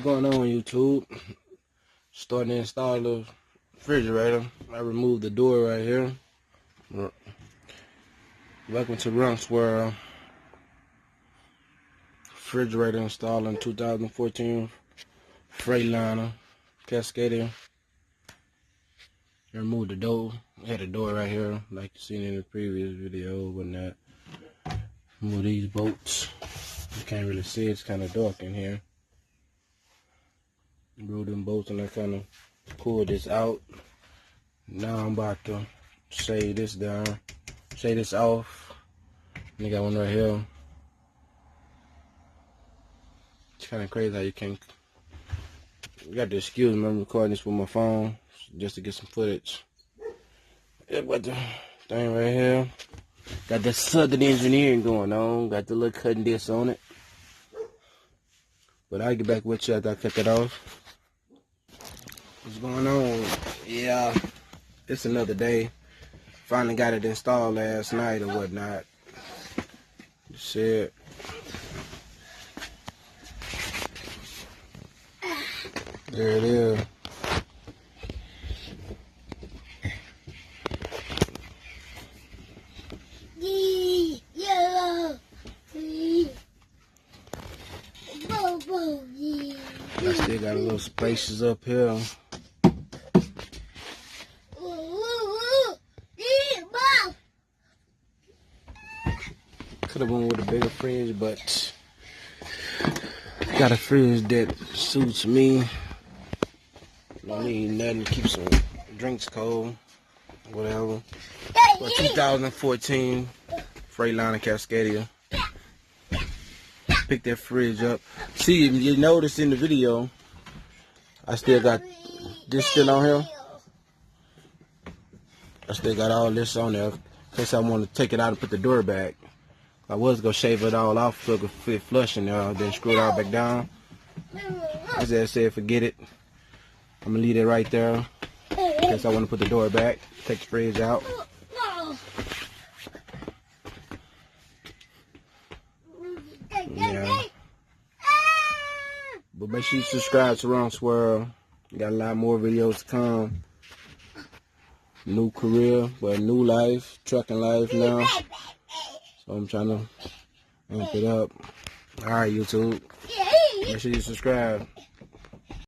going on YouTube? Starting to install the refrigerator. I removed the door right here. Welcome to RONK'S world. Refrigerator installed in 2014. Freightliner, cascadia. Remove the door. I had a door right here, like you seen in the previous video, whatnot. Remove these bolts. You can't really see, it's kind of dark in here. Remove them bolts and I kind of pull this out. Now I'm about to shade this down, shade this off. And I got one right here. It's kind of crazy how you can't. You got to excuse me, I'm recording this with my phone just to get some footage. Yeah, but the thing right here, got the southern engineering going on. Got the little cutting disc on it. But I'll get back with you after I cut that off. What's going on? Yeah, it's another day. Finally got it installed last night or whatnot. Shit. There it is. I still got a little spaces up here. Could have went with a bigger fridge, but got a fridge that suits me. Don't need nothing to keep some drinks cold, whatever. But 2014 Freightliner Cascadia. Pick that fridge up. See, you notice in the video, I still got this still on here. I still got all this on there in case I want to take it out and put the door back. I was gonna shave it all off so it could fit flush in there, then screw it all back down. As I said, forget it. I'm gonna leave it right there in case I want to put the door back. Take the fridge out. Yeah. But make sure you subscribe to RONK'S world. We got a lot more videos to come. New career, but new life, trucking life now. So I'm trying to amp it up. Alright, YouTube. Make sure you subscribe.